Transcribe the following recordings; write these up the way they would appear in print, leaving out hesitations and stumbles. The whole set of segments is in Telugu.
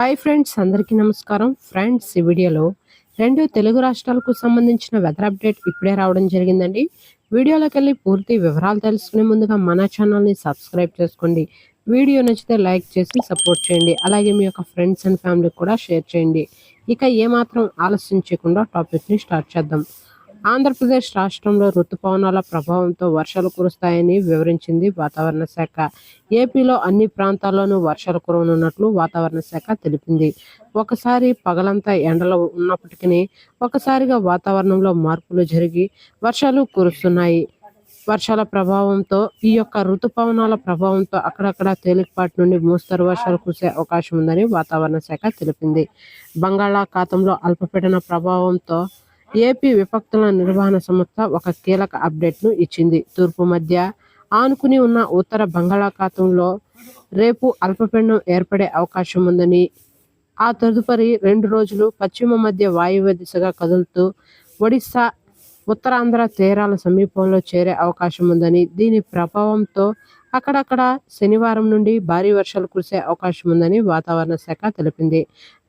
హాయ్ ఫ్రెండ్స్, అందరికీ నమస్కారం. ఫ్రెండ్స్, ఈ వీడియోలో రెండు తెలుగు రాష్ట్రాలకు సంబంధించిన వెదర్ అప్డేట్ ఇప్పుడే రావడం జరిగిందండి. వీడియోలోకి వెళ్ళి పూర్తి వివరాలు తెలుసుకునే ముందుగా మన ఛానల్ని సబ్స్క్రైబ్ చేసుకోండి. వీడియో నచ్చితే లైక్ చేసి సపోర్ట్ చేయండి. అలాగే మీ యొక్క ఫ్రెండ్స్ అండ్ ఫ్యామిలీకి కూడా షేర్ చేయండి. ఇక ఏమాత్రం ఆలస్యం చేయకుండా టాపిక్ని స్టార్ట్ చేద్దాం. ఆంధ్రప్రదేశ్ రాష్ట్రంలో రుతుపవనాల ప్రభావంతో వర్షాలు కురుస్తాయని వివరించింది వాతావరణ శాఖ. ఏపీలో అన్ని ప్రాంతాల్లోనూ వర్షాలు కురవనున్నట్లు వాతావరణ శాఖ తెలిపింది. ఒకసారి పగలంతా ఎండలు ఉన్నప్పటికీ ఒకసారిగా వాతావరణంలో మార్పులు జరిగి వర్షాలు కురుస్తున్నాయి. వర్షాల ప్రభావంతో ఈ యొక్క రుతుపవనాల ప్రభావంతో అక్కడక్కడ తేలికపాటి నుండి మోస్తరు వర్షాలు కురిసే అవకాశం ఉందని వాతావరణ శాఖ తెలిపింది. బంగాళాఖాతంలో అల్పపీడన ప్రభావంతో ఏపీ విపత్తుల నిర్వహణ సంస్థ ఒక కీలక అప్డేట్ను ఇచ్చింది. తూర్పు మధ్య ఆనుకుని ఉన్న ఉత్తర బంగాళాఖాతంలో రేపు అల్పపీడనం ఏర్పడే అవకాశం ఉందని, ఆ తదుపరి 2 రోజులు పశ్చిమ మధ్య వాయువ్య దిశగా కదులుతూ ఒడిశా, ఉత్తరాంధ్ర తీరాల సమీపంలో చేరే అవకాశం ఉందని, దీని ప్రభావంతో అక్కడక్కడ శనివారం నుండి భారీ వర్షాలు కురిసే అవకాశం ఉందని వాతావరణ శాఖ తెలిపింది.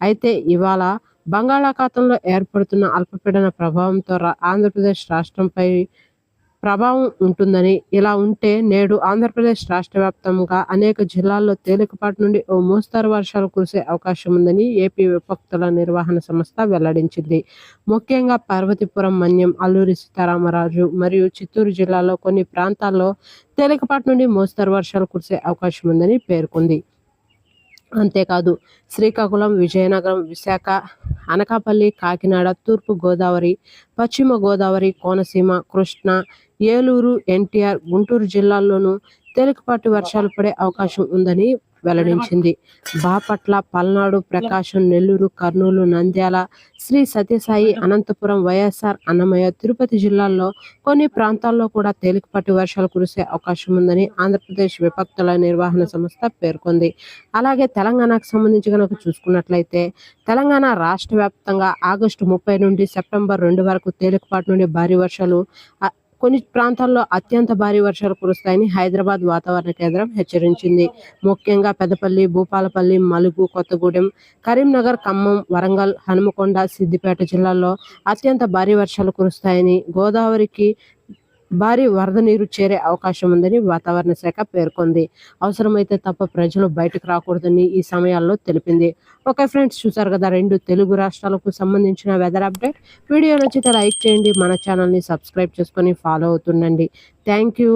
అయితే ఇవాళ బంగాళాఖాతంలో ఏర్పడుతున్న అల్పపీడన ప్రభావంతో ఆంధ్రప్రదేశ్ రాష్ట్రంపై ప్రభావం ఉంటుందని, ఇలా ఉంటే నేడు ఆంధ్రప్రదేశ్ రాష్ట్ర వ్యాప్తంగా అనేక జిల్లాల్లో తేలికపాటి నుండి ఓ మోస్తరు వర్షాలు కురిసే అవకాశం ఉందని ఏపీ విపత్తుల నిర్వహణ సంస్థ వెల్లడించింది. ముఖ్యంగా పార్వతీపురం, మన్యం, అల్లూరి సీతారామరాజు మరియు చిత్తూరు జిల్లాలో కొన్ని ప్రాంతాల్లో తేలికపాటి నుండి మోస్తరు వర్షాలు కురిసే అవకాశం ఉందని పేర్కొంది. అంతేకాదు శ్రీకాకుళం, విజయనగరం, విశాఖ, అనకాపల్లి, కాకినాడ, తూర్పు గోదావరి, పశ్చిమ గోదావరి, కోనసీమ, కృష్ణా, ఏలూరు, ఎన్టీఆర్, గుంటూరు జిల్లాల్లోనూ తేలికపాటి వర్షాలు పడే అవకాశం ఉందని వెల్లడించింది. బాపట్ల, పల్నాడు, ప్రకాశం, నెల్లూరు, కర్నూలు, నంద్యాల, శ్రీ సత్యసాయి, అనంతపురం, వైఎస్ఆర్, అన్నమయ్య, తిరుపతి జిల్లాల్లో కొన్ని ప్రాంతాల్లో కూడా తేలికపాటి వర్షాలు కురిసే అవకాశం ఉందని ఆంధ్రప్రదేశ్ విపత్తుల నిర్వహణ సంస్థ పేర్కొంది. అలాగే తెలంగాణకు సంబంధించి కనుక చూసుకున్నట్లయితే తెలంగాణ రాష్ట్ర వ్యాప్తంగా ఆగస్టు 30 నుండి సెప్టెంబర్ 2 వరకు తేలికపాటి నుండి భారీ వర్షాలు, కొన్ని ప్రాంతాల్లో అత్యంత భారీ వర్షాలు కురుస్తాయని హైదరాబాద్ వాతావరణ కేంద్రం హెచ్చరించింది. ముఖ్యంగా పెద్దపల్లి, భూపాలపల్లి, మలుగు, కొత్తగూడెం, కరీంనగర్, ఖమ్మం, వరంగల్, హనుమకొండ, సిద్దిపేట జిల్లాల్లో అత్యంత భారీ వర్షాలు కురుస్తాయని, గోదావరికి భారీ వరద నీరు చేరే అవకాశం ఉందని వాతావరణ శాఖ పేర్కొంది. అవసరమైతే తప్ప ప్రజలు బయటకు రాకూడదని ఈ సమయాల్లో తెలిపింది. ఓకే ఫ్రెండ్స్, చూసారు కదా రెండు తెలుగు రాష్ట్రాలకు సంబంధించిన వెదర్ అప్డేట్. వీడియో నచ్చితే లైక్ చేయండి, మన ఛానల్ని సబ్స్క్రైబ్ చేసుకొని ఫాలో అవుతుండండి. Thank you.